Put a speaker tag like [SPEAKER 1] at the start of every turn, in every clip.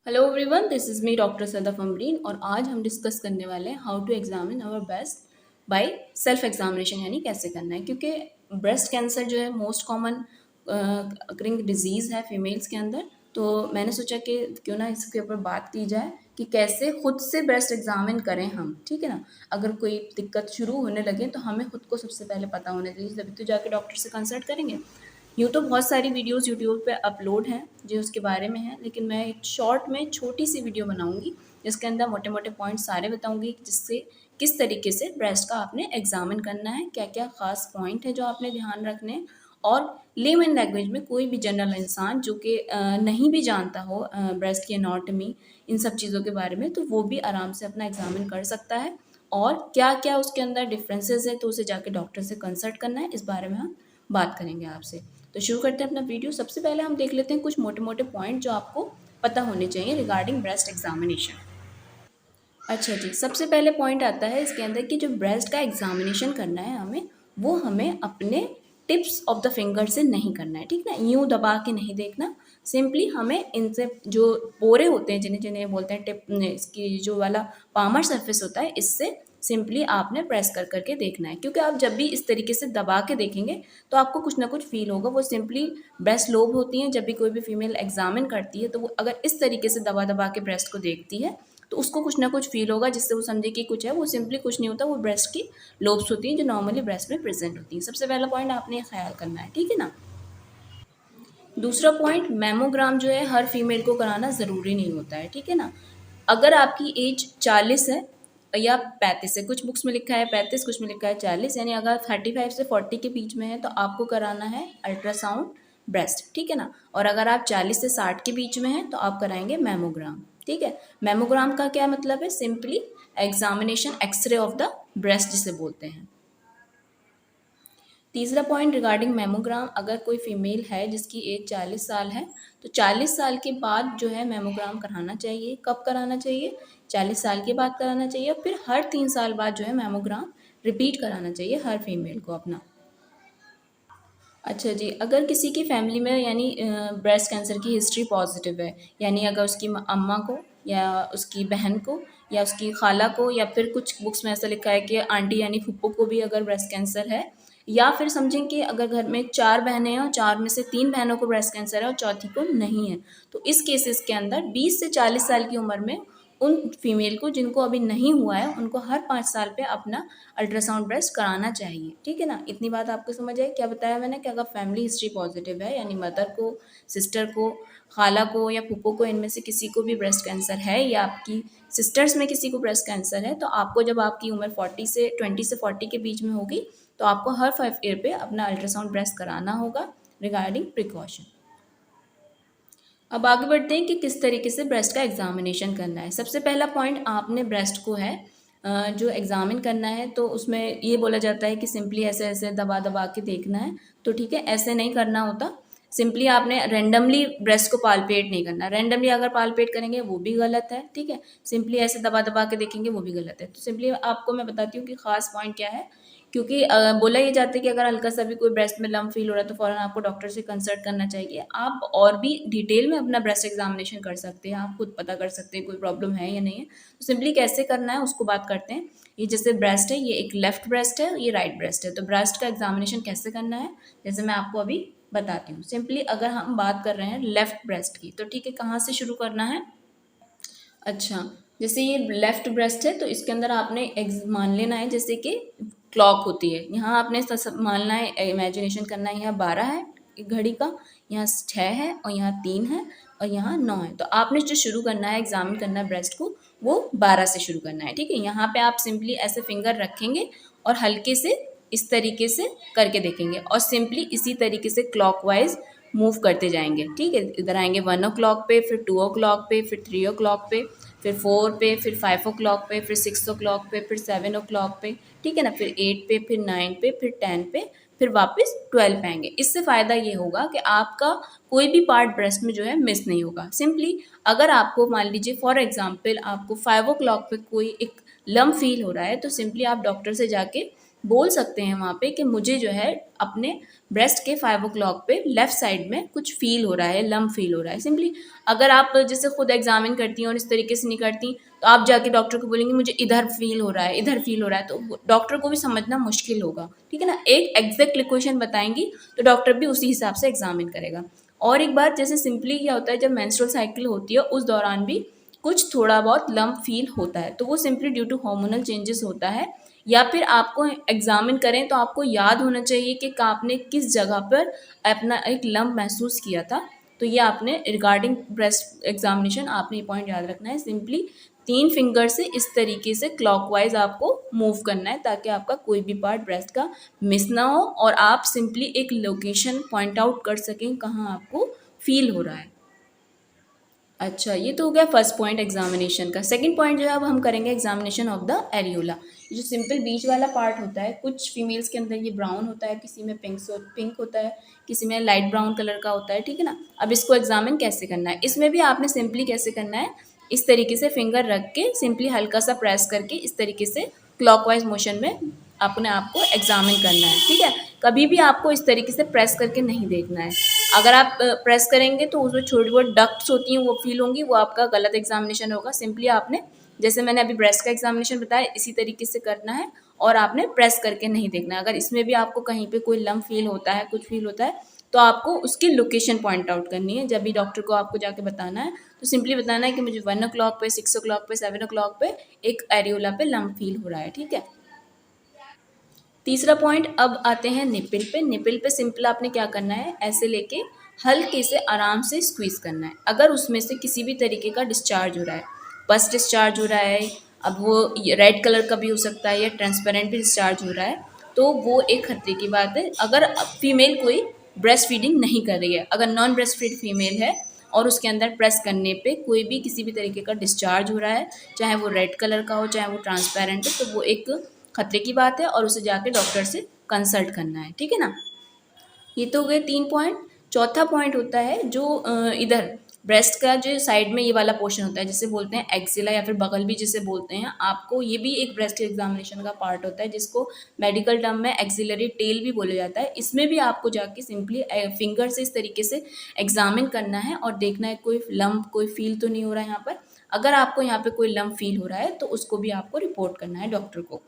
[SPEAKER 1] Hello everyone, this is me doctor Sadaf Amreen और आज हम डिस्कस करने वाले हैं how to examine our breast by self examination, यानी कैसे करना है। क्योंकि ब्रेस्ट कैंसर जो है मोस्ट कॉमन अकरिंग डिजीज़ है फीमेल्स के अंदर। तो मैंने सोचा कि क्यों ना इसके ऊपर बात की जाए कि कैसे खुद से ब्रेस्ट एग्जामिन करें हम, ठीक है ना। अगर कोई दिक्कत शुरू होने लगे तो हमें खुद को सबसे पहले पता होना चाहिए, तभी तो जाके डॉक्टर से कंसल्ट करेंगे। यूँ तो बहुत सारी वीडियोस यूट्यूब पे अपलोड हैं जो उसके बारे में है, लेकिन मैं एक शॉर्ट में छोटी सी वीडियो बनाऊंगी जिसके अंदर मोटे मोटे पॉइंट सारे बताऊंगी, जिससे किस तरीके से ब्रेस्ट का आपने एग्जामिन करना है, क्या क्या खास पॉइंट है जो आपने ध्यान रखने हैं। और लेमन लैंग्वेज में कोई भी जनरल इंसान जो कि नहीं भी जानता हो ब्रेस्ट की एनाटॉमी, इन सब चीज़ों के बारे में, तो वो भी आराम से अपना एग्जामिन कर सकता है। और क्या क्या उसके अंदर डिफरेंसेस है तो उसे जाके डॉक्टर से कंसल्ट करना है, इस बारे में हम बात करेंगे आपसे। तो शुरू करते हैं अपना वीडियो। सबसे पहले हम देख लेते हैं कुछ मोटे मोटे पॉइंट जो आपको पता होने चाहिए रिगार्डिंग ब्रेस्ट एग्जामिनेशन। अच्छा जी, सबसे पहले पॉइंट आता है इसके अंदर कि जो ब्रेस्ट का एग्जामिनेशन करना है हमें, वो हमें अपने टिप्स ऑफ द फिंगर से नहीं करना है, ठीक ना। यूं दबा के नहीं देखना। सिंपली हमें इनसे जो पोरे होते हैं, जिन्हें जिन्हें बोलते हैं टिप, इसकी जो वाला पामर सरफेस होता है, इससे सिंपली आपने प्रेस कर करके देखना है। क्योंकि आप जब भी इस तरीके से दबा के देखेंगे तो आपको कुछ ना कुछ फील होगा। वो सिंपली ब्रेस्ट लोब होती हैं, जब भी कोई भी फीमेल एग्जामिन करती है तो वो अगर इस तरीके से दबा दबा के ब्रेस्ट को देखती है तो उसको कुछ ना कुछ फील होगा, जिससे वो समझे कि कुछ है। वो सिंपली कुछ नहीं होता, वो ब्रेस्ट की लोब्स होती हैं जो नॉर्मली ब्रेस्ट में प्रेजेंट होती हैं। सबसे पहला पॉइंट आपने ये ख्याल करना है, ठीक है ना। दूसरा पॉइंट, मैमोग्राम जो है हर फीमेल को कराना ज़रूरी नहीं होता है, ठीक है ना। अगर आपकी एज 40 है या 35 है, कुछ बुक्स में लिखा है 35, कुछ में लिखा है 40, यानी अगर 35 से 40 के बीच में है तो आपको कराना है अल्ट्रासाउंड ब्रेस्ट, ठीक है ना। और अगर आप 40 से 60 के बीच में हैं तो आप कराएंगे मैमोग्राम, ठीक है। मैमोग्राम का क्या मतलब है? Simply examination x-ray of the breast जिसे बोलते हैं। तीसरा पॉइंट रिगार्डिंग मैमोग्राम, अगर कोई फीमेल है जिसकी एज 40 साल है तो 40 साल के बाद जो है मैमोग्राम कराना चाहिए। कब कराना चाहिए? 40 साल के बाद कराना चाहिए। और फिर हर 3 साल बाद जो है मैमोग्राम रिपीट कराना चाहिए हर फीमेल को अपना। अच्छा जी, अगर किसी की फैमिली में यानी ब्रेस्ट कैंसर की हिस्ट्री पॉजिटिव है, यानी अगर उसकी अम्मा को या उसकी बहन को या उसकी खाला को, या फिर कुछ बुक्स में ऐसा लिखा है कि आंटी यानी फूफो को भी अगर ब्रेस्ट कैंसर है, या फिर समझें कि अगर घर में 4 बहनें हैं और 4 में से 3 बहनों को ब्रेस्ट कैंसर है और चौथी को नहीं है, तो इस केसेस के अंदर 20 से 40 साल की उम्र में उन फीमेल को जिनको अभी नहीं हुआ है, उनको हर 5 साल पे अपना अल्ट्रासाउंड ब्रेस्ट कराना चाहिए, ठीक है ना। इतनी बात आपको समझ आई? क्या बताया मैंने कि अगर फैमिली हिस्ट्री पॉजिटिव है, यानी मदर को, सिस्टर को, खाला को या फूफो को, इनमें से किसी को भी ब्रेस्ट कैंसर है, या आपकी सिस्टर्स में किसी को ब्रेस्ट कैंसर है, तो आपको जब आपकी उम्र 20 से 40 के बीच में होगी तो आपको हर 5 ईयर पे अपना अल्ट्रासाउंड ब्रेस्ट कराना होगा रिगार्डिंग प्रिकॉशन। अब आगे बढ़ते हैं कि किस तरीके से ब्रेस्ट का एग्जामिनेशन करना है। सबसे पहला पॉइंट, आपने ब्रेस्ट को है जो एग्जामिन करना है, तो उसमें ये बोला जाता है कि सिंपली ऐसे ऐसे दबा दबा के देखना है। तो ठीक है, ऐसे नहीं करना होता। सिंपली आपने रेंडमली ब्रेस्ट को पालपेट नहीं करना। रेंडमली अगर पालपेट करेंगे वो भी गलत है, ठीक है। सिंपली ऐसे दबा दबा के देखेंगे वो भी गलत है। तो सिंपली आपको मैं बताती हूँ कि खास पॉइंट क्या है। क्योंकि बोला ये जाता है कि अगर हल्का सा भी कोई ब्रेस्ट में लम्प फील हो रहा है तो फ़ौरन आपको डॉक्टर से कंसल्ट करना चाहिए। आप और भी डिटेल में अपना ब्रेस्ट एग्जामिनेशन कर सकते हैं, आप खुद पता कर सकते हैं कोई प्रॉब्लम है या नहीं है। तो सिंपली कैसे करना है उसको बात करते हैं। ये जैसे ब्रेस्ट है, ये एक लेफ्ट ब्रेस्ट है, ये राइट ब्रेस्ट है। तो ब्रेस्ट का एग्जामिनेशन कैसे करना है, जैसे मैं आपको अभी बताती हूँ। सिंपली अगर हम बात कर रहे हैं लेफ्ट ब्रेस्ट की, तो ठीक है, कहाँ से शुरू करना है? अच्छा, जैसे ये लेफ्ट ब्रेस्ट है तो इसके अंदर आपने मान लेना है जैसे कि क्लॉक होती है। यहाँ आपने मानना है, इमेजिनेशन करना है, यहाँ 12 है एक घड़ी का, यहाँ 6 है और यहाँ 3 है और यहाँ 9 है। तो आपने जो शुरू करना है, एग्जामिन करना है ब्रेस्ट को, वो 12 से शुरू करना है, ठीक है। यहाँ पे आप सिंपली ऐसे फिंगर रखेंगे और हल्के से इस तरीके से करके देखेंगे और सिंपली इसी तरीके से क्लॉकवाइज मूव करते जाएंगे, ठीक है। इधर आएंगे 1 o'clock पे, फिर 2 o'clock पे, फिर 3 o'clock पे, फिर 4 पे, फिर 5 o'clock पे, फिर 6 o'clock पे, फिर 7 o'clock पे, ठीक है ना। फिर 8 पे, फिर 9 पे, फिर 10 पे, फिर वापस 12 पे आएंगे। इससे फ़ायदा ये होगा कि आपका कोई भी पार्ट ब्रेस्ट में जो है मिस नहीं होगा। सिंपली अगर आपको मान लीजिए फॉर एग्जाम्पल आपको 5 o'clock पे कोई एक लम्प फील हो रहा है, तो सिंपली आप डॉक्टर से जाके बोल सकते हैं वहाँ पे कि मुझे जो है अपने ब्रेस्ट के 5 o'clock पे लेफ्ट साइड में कुछ फील हो रहा है, लम्प फील हो रहा है। सिंपली अगर आप जैसे खुद एग्जामिन करती हैं और इस तरीके से नहीं करती, तो आप जाके डॉक्टर को बोलेंगे मुझे इधर फील हो रहा है, इधर फील हो रहा है, तो डॉक्टर को भी समझना मुश्किल होगा, ठीक है ना। एक एग्जैक्ट लोकेशन बताएंगी तो डॉक्टर भी उसी हिसाब से एग्जामिन करेगा। और एक बात, जैसे सिंपली क्या होता है, जब मेंस्ट्रुअल साइकिल होती है उस दौरान भी कुछ थोड़ा बहुत लम्प फील होता है, तो वो simply due to hormonal changes होता है। या फिर आपको एग्जामिन करें तो आपको याद होना चाहिए कि आपने किस जगह पर अपना एक लम्प महसूस किया था। तो ये आपने रिगार्डिंग ब्रेस्ट एग्जामिनेशन आपने ये पॉइंट याद रखना है। सिंपली 3 फिंगर से इस तरीके से क्लॉकवाइज आपको मूव करना है ताकि आपका कोई भी पार्ट ब्रेस्ट का मिस ना हो और आप सिंपली एक लोकेशन पॉइंट आउट कर सकें कहाँ आपको फील हो रहा है। अच्छा, ये तो हो गया फर्स्ट पॉइंट एग्जामिनेशन का। सेकंड पॉइंट जो है अब हम करेंगे एग्जामिनेशन ऑफ द एरियोला। ये जो सिंपल बीच वाला पार्ट होता है, कुछ फीमेल्स के अंदर ये ब्राउन होता है, किसी में पिंक होता है, किसी में लाइट ब्राउन कलर का होता है, ठीक है ना। अब इसको एग्जामिन कैसे करना है, इसमें भी आपने सिंपली कैसे करना है, इस तरीके से फिंगर रख के सिंपली हल्का सा प्रेस करके इस तरीके से क्लॉकवाइज मोशन में अपने आप को एग्जामिन करना है, ठीक है। कभी भी आपको इस तरीके से प्रेस करके नहीं देखना है। अगर आप प्रेस करेंगे तो उसमें छोटी बहुत डक्ट्स होती हैं वो फील होंगी, वो आपका गलत एग्जामिनेशन होगा। सिंपली आपने, जैसे मैंने अभी ब्रेस्ट का एग्जामिनेशन बताया, इसी तरीके से करना है और आपने प्रेस करके नहीं देखना है। अगर इसमें भी आपको कहीं पे कोई लम्प फील होता है, कुछ फील होता है, तो आपको उसकी लोकेशन पॉइंट आउट करनी है। जब भी डॉक्टर को आपको जाके बताना है तो सिंपली बताना है कि मुझे 1 o'clock पे, 6 o'clock पे, 7 o'clock पे एक एरियोला पे लम्प फील हो रहा है, ठीक है। तीसरा पॉइंट, अब आते हैं निपिल पे। निपिल पे सिंपल आपने क्या करना है, ऐसे लेके हल्के से आराम से स्क्वीज़ करना है। अगर उसमें से किसी भी तरीके का डिस्चार्ज हो रहा है, पस डिस्चार्ज हो रहा है, अब वो रेड कलर का भी हो सकता है या ट्रांसपेरेंट भी डिस्चार्ज हो रहा है, तो वो एक खतरे की बात है। अगर फीमेल कोई ब्रेस्ट फीडिंग नहीं कर रही है, अगर नॉन ब्रेस्ट फीड फीमेल है और उसके अंदर प्रेस करने पे कोई भी किसी भी तरीके का डिस्चार्ज हो रहा है, चाहे वो रेड कलर का हो, चाहे वो ट्रांसपेरेंट हो, तो वो एक खतरे की बात है और उसे जाके डॉक्टर से कंसल्ट करना है, ठीक है ना। ये तो हो गए 3 पॉइंट। चौथा पॉइंट होता है जो इधर ब्रेस्ट का जो साइड में ये वाला पोर्शन होता है, जिसे बोलते हैं एक्सिला या फिर बगल भी जिसे बोलते हैं। आपको ये भी एक ब्रेस्ट एग्जामिनेशन का पार्ट होता है, जिसको मेडिकल टर्म में एक्सिलरी टेल भी बोला जाता है। इसमें भी आपको जाके सिंपली फिंगर से इस तरीके से एग्जामिन करना है और देखना है कोई लम्प, कोई फील तो नहीं हो रहा है यहाँ पर। अगर आपको यहाँ पे कोई लम्प फील हो रहा है तो उसको भी आपको रिपोर्ट करना है डॉक्टर को।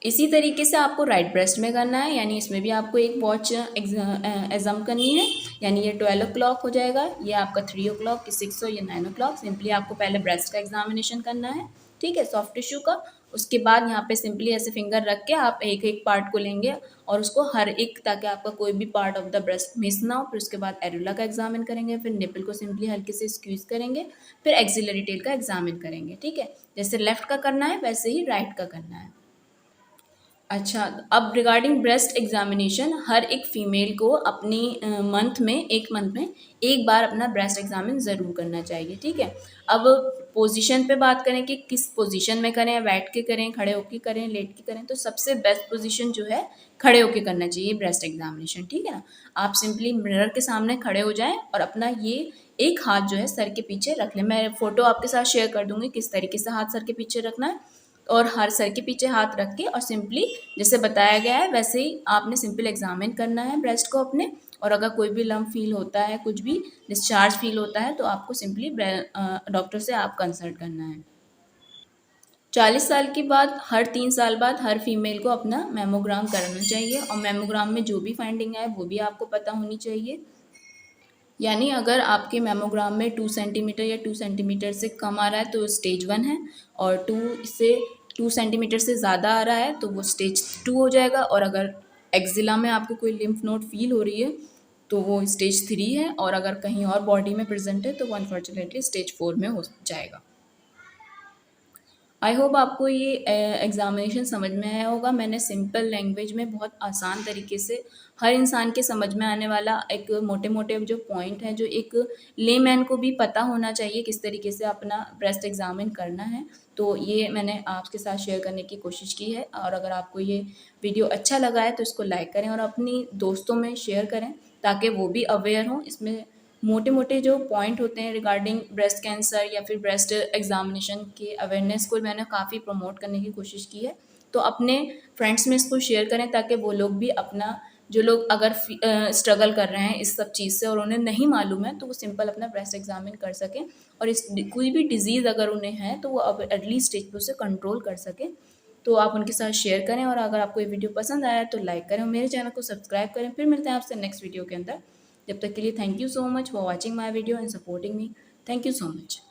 [SPEAKER 1] इसी तरीके से आपको राइट ब्रेस्ट में करना है, यानी इसमें भी आपको एक वॉच एग्जाम करनी है। यानी ये 12 o'clock हो जाएगा, ये आपका 3 o'clock, 6 या 9 o'clock। सिंपली आपको पहले ब्रेस्ट का एग्जामिनेशन करना है, ठीक है, सॉफ्ट टिश्यू का। उसके बाद यहाँ पे सिंपली ऐसे फिंगर रख के आप एक एक पार्ट को लेंगे और उसको हर एक, ताकि आपका कोई भी part of the breast miss ना हो। फिर उसके बाद एरुला का एग्जामिन करेंगे, फिर निपल को सिंपली हल्के से स्क्वीज करेंगे, फिर एक्सिलरी टेल का एग्जामिन करेंगे, ठीक है। जैसे लेफ्ट का करना है वैसे ही राइट का करना है। अच्छा, अब रिगार्डिंग ब्रेस्ट एग्जामिनेशन, हर एक फीमेल को अपनी मंथ में, एक मंथ में एक बार अपना ब्रेस्ट एग्जामिन ज़रूर करना चाहिए, ठीक है। अब पोजीशन पे बात करें कि किस पोजीशन में करें, बैठ के करें, खड़े होके करें, लेट के करें, तो सबसे बेस्ट पोजीशन जो है खड़े होके करना चाहिए ब्रेस्ट एग्जामिनेशन, ठीक है ना। आप सिंपली मिरर के सामने खड़े हो जाएं और अपना ये एक हाथ जो है सर के पीछे रख लें। मैं फ़ोटो आपके साथ शेयर कर दूंगी किस तरीके से हाथ सर के पीछे रखना है, और हर सर के पीछे हाथ रख के और सिंपली जैसे बताया गया है वैसे ही आपने सिंपल एग्जामिन करना है ब्रेस्ट को अपने। और अगर कोई भी लम्प फील होता है, कुछ भी डिस्चार्ज फील होता है, तो आपको सिंपली डॉक्टर से आप कंसल्ट करना है। 40 साल के बाद, हर 3 साल बाद हर फीमेल को अपना मेमोग्राम कराना चाहिए और मेमोग्राम में जो भी फाइंडिंग है वो भी आपको पता होनी चाहिए। यानी अगर आपके मेमोग्राम में 2 सेंटीमीटर या 2 सेंटीमीटर से कम आ रहा है तो स्टेज 1 है, और 2 सेंटीमीटर से ज़्यादा आ रहा है तो वो स्टेज 2 हो जाएगा। और अगर एक्जिला में आपको कोई लिम्फ नोड फील हो रही है तो वो स्टेज 3 है, और अगर कहीं और बॉडी में प्रेजेंट है तो वो अनफॉर्चुनेटली स्टेज 4 में हो जाएगा। आई होप आपको ये एग्ज़ामिनेशन समझ में आया होगा। मैंने सिंपल लैंग्वेज में बहुत आसान तरीके से हर इंसान के समझ में आने वाला एक मोटे मोटे जो पॉइंट हैं, जो एक लेमैन को भी पता होना चाहिए किस तरीके से अपना ब्रेस्ट एग्ज़ामिन करना है, तो ये मैंने आपके साथ शेयर करने की कोशिश की है। और अगर आपको ये वीडियो अच्छा लगा है तो इसको लाइक करें और अपनी दोस्तों में शेयर करें ताकि वो भी अवेयर हों। इसमें मोटे मोटे जो पॉइंट होते हैं रिगार्डिंग ब्रेस्ट कैंसर या फिर ब्रेस्ट एग्जामिनेशन की अवेयरनेस को मैंने काफ़ी प्रमोट करने की कोशिश की है। तो अपने फ्रेंड्स में इसको शेयर करें ताकि वो लोग भी अपना, जो लोग अगर स्ट्रगल कर रहे हैं इस सब चीज़ से और उन्हें नहीं मालूम है, तो वो सिंपल अपना ब्रेस्ट एग्जामिन कर सकें और इस कोई भी डिजीज़ अगर उन्हें है तो वो अब अर्ली स्टेज पे उसे कंट्रोल कर सकें। तो आप उनके साथ शेयर करें और अगर आपको ये वीडियो पसंद आया तो लाइक करें और मेरे चैनल को सब्सक्राइब करें। फिर मिलते हैं आपसे नेक्स्ट वीडियो के अंदर। जब तक के लिए thank you so much for watching my video and supporting me. Thank you so much.